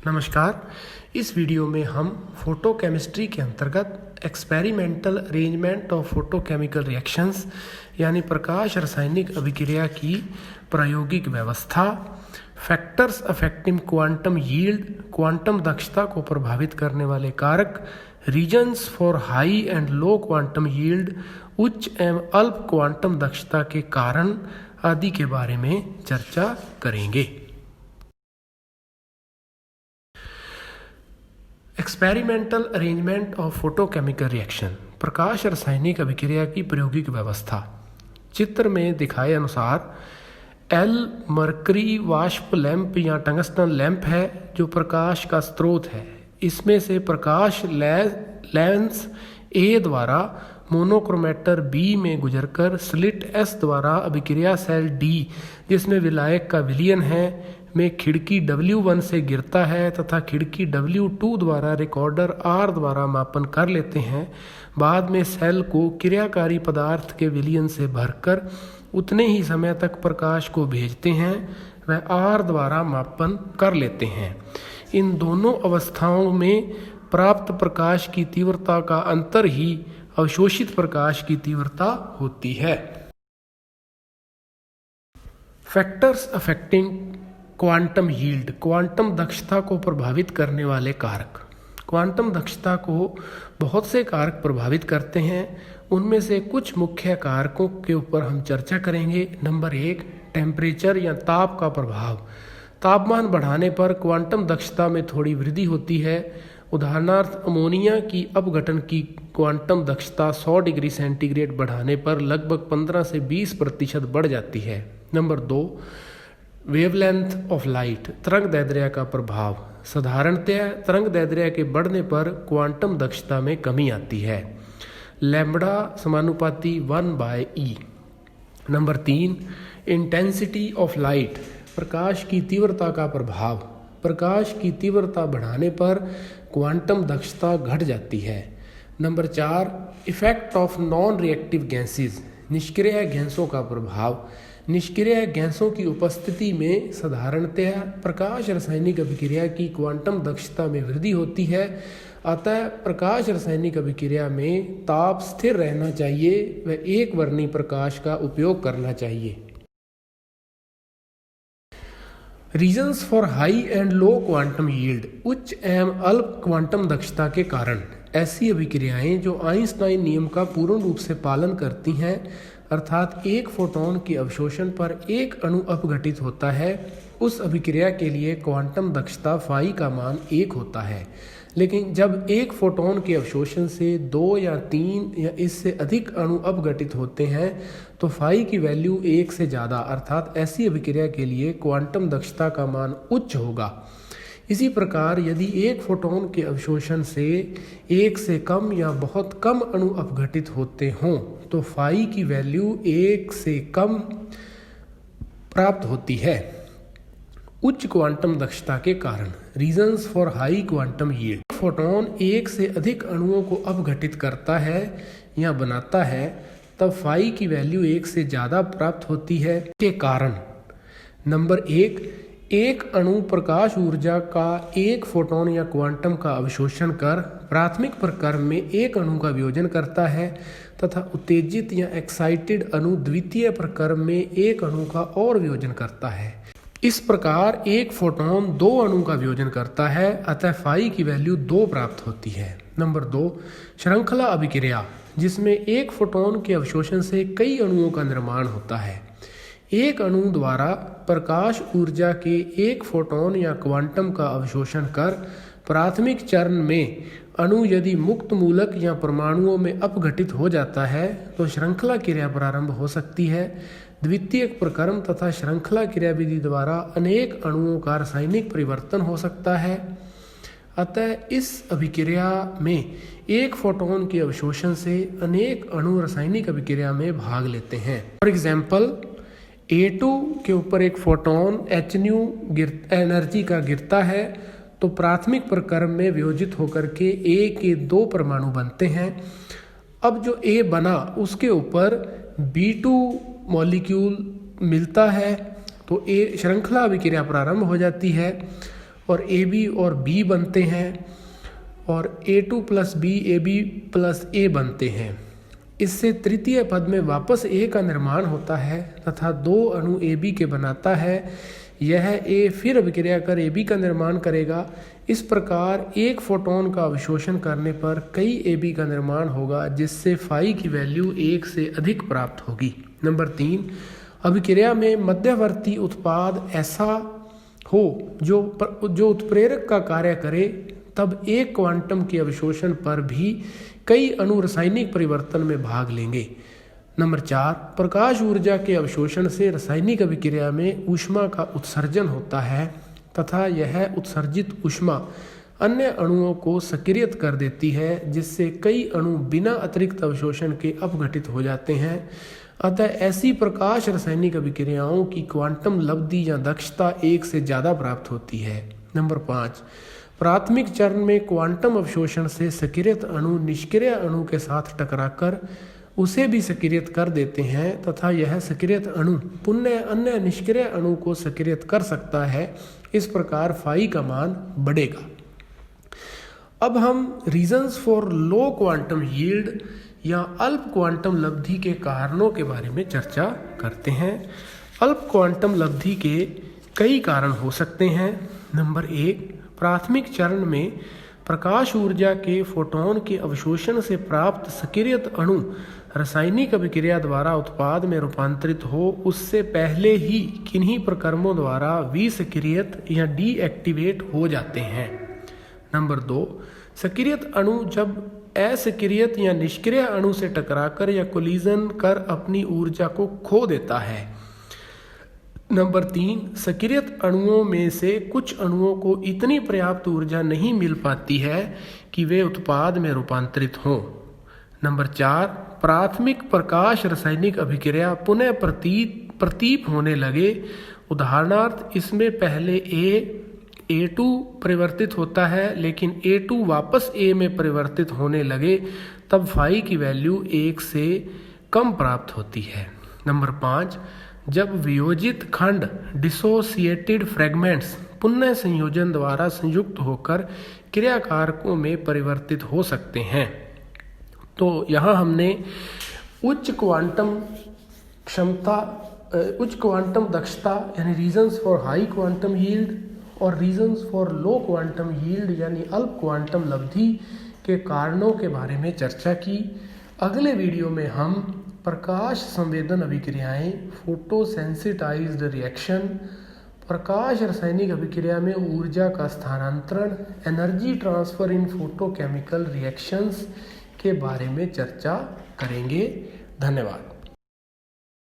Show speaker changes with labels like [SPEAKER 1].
[SPEAKER 1] नमस्कार। इस वीडियो में हम फोटोकेमिस्ट्री के अंतर्गत experimental arrangement of photochemical reactions यानी प्रकाश रासायनिक अभिक्रिया की प्रायोगिक व्यवस्था, factors affecting quantum yield, quantum दक्षता को प्रभावित करने वाले कारक, reasons for high and low quantum yield, उच्च एवं अल्प क्वांटम दक्षता के कारण आदि के बारे में चर्चा करेंगे। Experimental arrangement of photochemical reaction, प्रकाश रासायनिक अभिक्रिया की प्रायोगिक व्यवस्था। चित्र में दिखाए अनुसार एल मरकरी वाष्प लैंप या टंगस्टन लैंप है जो प्रकाश का स्रोत है। इसमें से प्रकाश लेंस ए द्वारा मोनोक्रोमेटर बी में गुजरकर स्लिट एस द्वारा अभिक्रिया सेल डी, जिसमें विलायक का विलयन है, में खिड़की W1 से गिरता है तथा खिड़की W2 द्वारा रिकॉर्डर R द्वारा मापन कर लेते हैं। बाद में सेल को क्रियाकारी पदार्थ के विलयन से भरकर उतने ही समय तक प्रकाश को भेजते हैं, वह R द्वारा मापन कर लेते हैं। इन दोनों अवस्थाओं में प्राप्त प्रकाश की तीव्रता का अंतर ही अवशोषित प्रकाश की तीव्रता होती है। Factors affecting quantum yield, quantum दक्षता को प्रभावित करने वाले कारक। क्वांटम दक्षता को बहुत से कारक प्रभावित करते हैं। उनमें से कुछ मुख्य कारकों के ऊपर हम चर्चा करेंगे। नंबर 1, टेम्परेचर या ताप का प्रभाव। तापमान बढ़ाने पर क्वांटम दक्षता में थोड़ी वृद्धि होती है। उदाहरणार्थ अमोनिया की अपघटन की क्वांटम दक्षता 100 डिग्री सेंटीग्रेड बढ़ाने पर लगभग 15 से 20% बढ़ जाती है। नंबर 2, वेवलेंथ ऑफ लाइट, तरंग दैर्ध्य का प्रभाव। साधारणतः तरंग दैर्ध्य के बढ़ने पर क्वांटम दक्षता में कमी आती है। लैम्बडा समानुपाती 1/e। Number 3, intensity of light, प्रकाश की तीव्रता का प्रभाव। प्रकाश की तीव्रता बढ़ाने पर क्वांटम दक्षता घट जाती है। Number 4, effect of non reactive gases, निष्क्रिय गैसों का प्रभाव। निष्क्रिय गैसों की उपस्थिति में साधारणतः प्रकाश रासायनिक अभिक्रिया की क्वांटम दक्षता में वृद्धि होती है। अतः प्रकाश रासायनिक अभिक्रिया में ताप स्थिर रहना चाहिए व एक वर्णी प्रकाश का उपयोग करना चाहिए। Reasons for high and low quantum yield, उच्च एवं अल्प क्वांटम दक्षता के कारण ऐसी अभिक्रियाएं जो आइंस्टाइन नियम का पूर्ण रूप से पालन करती हैं, अर्थात एक फोटॉन के अवशोषण पर एक अणु अपघटित होता है, उस अभिक्रिया के लिए क्वांटम दक्षता फाई का मान 1 होता है। लेकिन जब एक फोटॉन के अवशोषण से 2 या 3 या इससे अधिक अणु अपघटित होते हैं तो फाई की वैल्यू 1 से ज़्यादा, अर्थात ऐसी अभिक्रिया के लिए क्वांटम दक्षता का मान उच्च होगा। इसी प्रकार यदि एक फोटॉन के अवशोषण से 1 से कम या बहुत कम अणु अपघटित होते हों तो फाई की वैल्यू 1 से कम प्राप्त होती है। उच्च क्वांटम दक्षता के कारण, reasons for high quantum yield, photon 1 से अधिक अणुओं को अपघटित करता है या बनाता है तब फाई की वैल्यू 1 से ज़्यादा प्राप्त होती है। के कारण नंबर 1, एक अणु प्रकाश ऊर्जा का एक फोटॉन या क्वांटम का अवशोषण कर प्राथमिक प्रक्रम में एक अणु का वियोजन करता है तथा उत्तेजित या एक्साइटेड अणु द्वितीय प्रक्रम में एक अणु का और वियोजन करता है। इस प्रकार एक फोटॉन 2 अणु का वियोजन करता है, अतः फाई की वैल्यू 2 प्राप्त होती है। नंबर 2, श्रृंखला अभिक्रिया, जिसमें एक फोटॉन के अवशोषण से कई अणुओं का निर्माण होता है। एक अणु द्वारा प्रकाश ऊर्जा के एक फोटॉन या क्वांटम का अवशोषण कर प्राथमिक चरण में अणु यदि मुक्त मूलक या परमाणुओं में अपघटित हो जाता है तो श्रृंखला क्रिया प्रारंभ हो सकती है। द्वितीय प्रक्रम तथा श्रृंखला क्रिया विधि द्वारा अनेक अणुओं का रासायनिक परिवर्तन हो सकता है। अतः इस अभिक्रिया में एक फोटॉन के अवशोषण से अनेक अणु रासायनिक अभिक्रिया में भाग लेते हैं। फॉर एग्जाम्पल, A2 के ऊपर एक फोटॉन Hν एनर्जी का गिरता है तो प्राथमिक प्रक्रम में वियोजित होकर के A के 2 परमाणु बनते हैं। अब जो A बना उसके ऊपर B2 मॉलिक्यूल मिलता है तो A श्रृंखला अभिक्रिया प्रारंभ हो जाती है और AB और B बनते हैं और A2 + B AB + A बनते हैं। इससे तृतीय पद में वापस A का निर्माण होता है तथा 2 अणु AB के बनाता है। यह A फिर अभिक्रिया कर AB का निर्माण करेगा। इस प्रकार एक फोटोन का अवशोषण करने पर कई AB का निर्माण होगा, जिससे फाई की वैल्यू 1 से अधिक प्राप्त होगी। नंबर 3, अभिक्रिया में मध्यवर्ती उत्पाद ऐसा हो जो उत्प्रेरक का कार्य करे, तब एक क्वांटम के अवशोषण पर भी कई अणु रासायनिक परिवर्तन में भाग लेंगे। नंबर 4, प्रकाश ऊर्जा के अवशोषण से रासायनिक अभिक्रिया में ऊष्मा का उत्सर्जन होता है तथा यह उत्सर्जित ऊष्मा अन्य अणुओं को सक्रियत कर देती है, जिससे कई अणु बिना अतिरिक्त अवशोषण के अपघटित हो जाते हैं। अतः ऐसी प्रकाश रासायनिक अभिक्रियाओं की क्वांटम लब्धि या दक्षता 1 से ज़्यादा प्राप्त होती है। नंबर 5, प्राथमिक चरण में क्वांटम अवशोषण से सक्रियत अणु निष्क्रिय अणु के साथ टकराकर उसे भी सक्रियत कर देते हैं तथा यह सक्रियत अणु पुनः अन्य निष्क्रिय अणु को सक्रियत कर सकता है। इस प्रकार फाई का मान बढ़ेगा। अब हम reasons for low quantum yield या अल्प क्वांटम लब्धि के कारणों के बारे में चर्चा करते हैं। अल्प क्वांटम लब्धि के कई कारण हो सकते हैं। नंबर 1, प्राथमिक चरण में प्रकाश ऊर्जा के फोटोन के अवशोषण से प्राप्त सक्रियत अणु रासायनिक अभिक्रिया द्वारा उत्पाद में रूपांतरित हो, उससे पहले ही किन्हीं प्रक्रमों द्वारा विसक्रियत या डीएक्टिवेट हो जाते हैं। नंबर 2, सक्रियत अणु जब असक्रियत या निष्क्रिय अणु से टकराकर या कोलिजन कर अपनी ऊर्जा को खो देता है। नंबर 3, सक्रियत अणुओं में से कुछ अणुओं को इतनी पर्याप्त ऊर्जा नहीं मिल पाती है कि वे उत्पाद में रूपांतरित हों। नंबर 4, प्राथमिक प्रकाश रासायनिक अभिक्रिया पुनः प्रतीप होने लगे। उदाहरणार्थ, इसमें पहले A2 परिवर्तित होता है, लेकिन A2 वापस A में परिवर्तित होने लगे, तब फाई की वैल्यू 1 से कम प्राप्त होती है। नंबर 5, जब वियोजित खंड डिसोसिएटेड फ्रैगमेंट्स पुनः संयोजन द्वारा संयुक्त होकर क्रियाकारकों में परिवर्तित हो सकते हैं। तो यहाँ हमने उच्च क्वांटम दक्षता यानी reasons for high quantum yield और reasons for low quantum yield यानी अल्प क्वांटम लब्धि के कारणों के बारे में चर्चा की। अगले वीडियो में हम प्रकाश संवेदन अभिक्रियाएं, फोटोसेंसिटाइज्ड रिएक्शन, प्रकाश रासायनिक अभिक्रिया में ऊर्जा का स्थानांतरण, एनर्जी ट्रांसफर इन फोटोकेमिकल रिएक्शंस के बारे में चर्चा करेंगे। धन्यवाद।